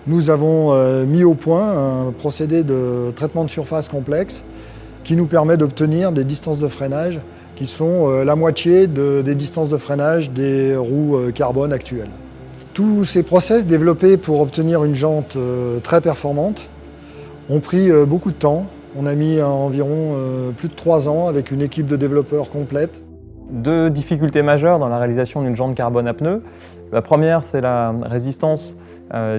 Nous avons mis au point un procédé de traitement de surface complexe qui nous permet d'obtenir des distances de freinage qui sont la moitié des distances de freinage des roues carbone actuelles. Tous ces process développés pour obtenir une jante très performante ont pris beaucoup de temps. On a mis environ plus de 3 ans avec une équipe de développeurs complète. Deux difficultés majeures dans la réalisation d'une jante carbone à pneus. La première, c'est la résistance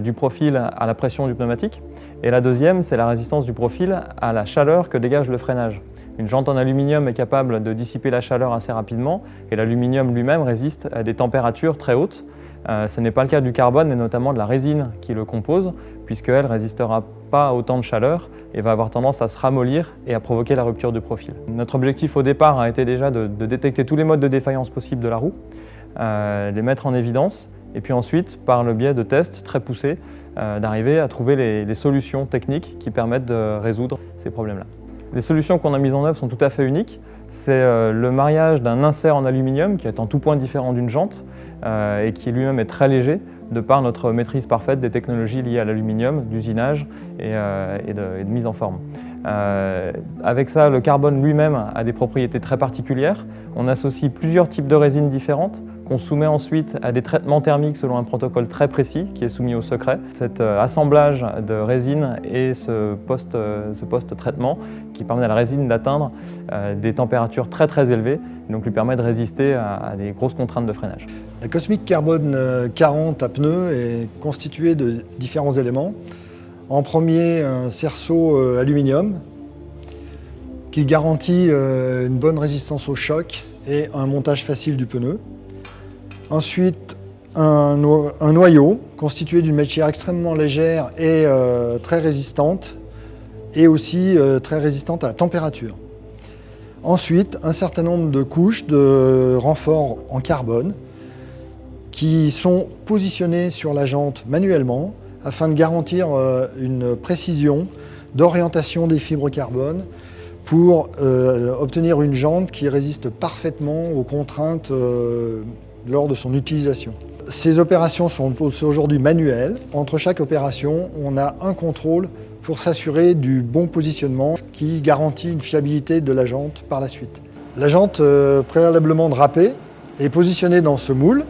du profil à la pression du pneumatique. Et la deuxième, c'est la résistance du profil à la chaleur que dégage le freinage. Une jante en aluminium est capable de dissiper la chaleur assez rapidement et l'aluminium lui-même résiste à des températures très hautes. Ce n'est pas le cas du carbone et notamment de la résine qui le compose, puisqu'elle ne résistera pas à autant de chaleur et va avoir tendance à se ramollir et à provoquer la rupture du profil. Notre objectif au départ a été déjà de détecter tous les modes de défaillance possibles de la roue, les mettre en évidence et puis ensuite, par le biais de tests très poussés, d'arriver à trouver les solutions techniques qui permettent de résoudre ces problèmes-là. Les solutions qu'on a mises en œuvre sont tout à fait uniques. C'est le mariage d'un insert en aluminium qui est en tout point différent d'une jante et qui lui-même est très léger de par notre maîtrise parfaite des technologies liées à l'aluminium, d'usinage et de mise en forme. Avec ça, le carbone lui-même a des propriétés très particulières. On associe plusieurs types de résines différentes qu'on soumet ensuite à des traitements thermiques selon un protocole très précis qui est soumis au secret. Cet assemblage de résine et ce post-traitement qui permet à la résine d'atteindre des températures très élevées et donc lui permet de résister à des grosses contraintes de freinage. La Cosmic Carbone 40 à pneus est constituée de différents éléments. En premier, un cerceau aluminium qui garantit une bonne résistance au choc et un montage facile du pneu. Ensuite, un noyau constitué d'une matière extrêmement légère et très résistante et aussi très résistante à la température. Ensuite, un certain nombre de couches de renforts en carbone qui sont positionnés sur la jante manuellement afin de garantir une précision d'orientation des fibres carbone pour obtenir une jante qui résiste parfaitement aux contraintes lors de son utilisation. Ces opérations sont aujourd'hui manuelles. Entre chaque opération, on a un contrôle pour s'assurer du bon positionnement qui garantit une fiabilité de la jante par la suite. La jante préalablement drapée est positionnée dans ce moule.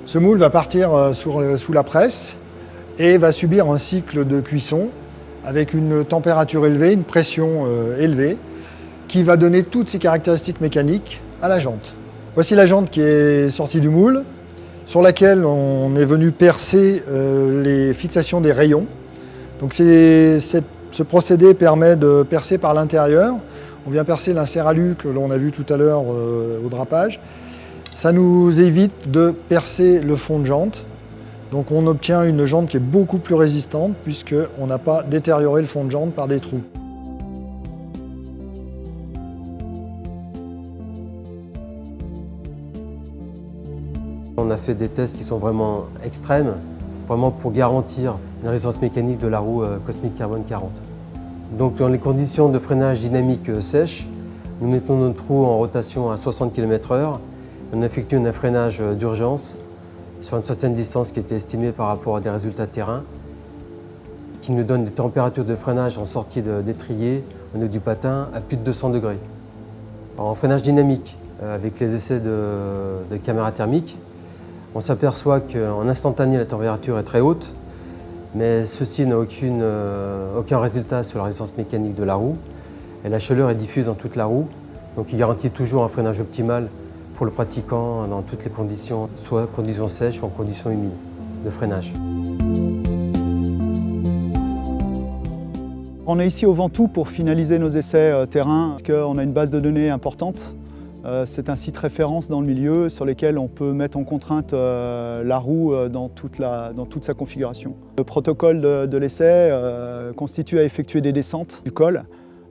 Ce moule va partir sous la presse et va subir un cycle de cuisson avec une température élevée, une pression élevée, qui va donner toutes ses caractéristiques mécaniques à la jante. Voici la jante qui est sortie du moule, sur laquelle on est venu percer les fixations des rayons. Donc ce procédé permet de percer par l'intérieur. On vient percer l'insert alu que l'on a vu tout à l'heure au drapage. Ça nous évite de percer le fond de jante. Donc on obtient une jante qui est beaucoup plus résistante puisqu'on n'a pas détérioré le fond de jante par des trous. On a fait des tests qui sont vraiment extrêmes, vraiment pour garantir une résistance mécanique de la roue Cosmic Carbone 40. Donc dans les conditions de freinage dynamique sèche, nous mettons notre roue en rotation à 60 km/h. On effectue un freinage d'urgence sur une certaine distance qui était estimée par rapport à des résultats de terrain, qui nous donne des températures de freinage en sortie d'étrier au niveau du patin à plus de 200 degrés. Alors, en freinage dynamique, avec les essais de caméra thermique, on s'aperçoit qu'en instantané, la température est très haute, mais ceci n'a aucun résultat sur la résistance mécanique de la roue. Et la chaleur est diffuse dans toute la roue, donc il garantit toujours un freinage optimal pour le pratiquant dans toutes les conditions, soit conditions sèches ou en conditions humides de freinage. On est ici au Ventoux pour finaliser nos essais terrain, parce qu'on a une base de données importante. C'est un site référence dans le milieu sur lequel on peut mettre en contrainte la roue dans toute sa configuration. Le protocole de l'essai constitue à effectuer des descentes du col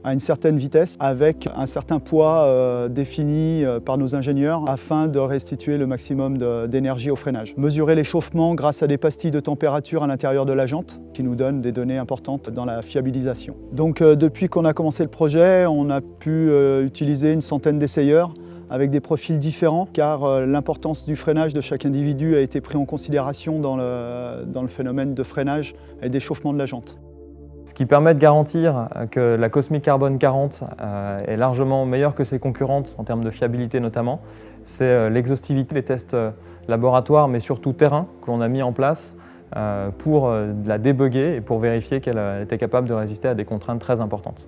à une certaine vitesse avec un certain poids défini par nos ingénieurs afin de restituer le maximum d'énergie au freinage. Mesurer l'échauffement grâce à des pastilles de température à l'intérieur de la jante qui nous donnent des données importantes dans la fiabilisation. Donc depuis qu'on a commencé le projet, on a pu utiliser une centaine d'essayeurs avec des profils différents, car l'importance du freinage de chaque individu a été pris en considération dans le phénomène de freinage et d'échauffement de la jante. Ce qui permet de garantir que la Cosmic Carbone 40 est largement meilleure que ses concurrentes en termes de fiabilité notamment, c'est l'exhaustivité des tests laboratoires mais surtout terrain que l'on a mis en place pour la débugger et pour vérifier qu'elle était capable de résister à des contraintes très importantes.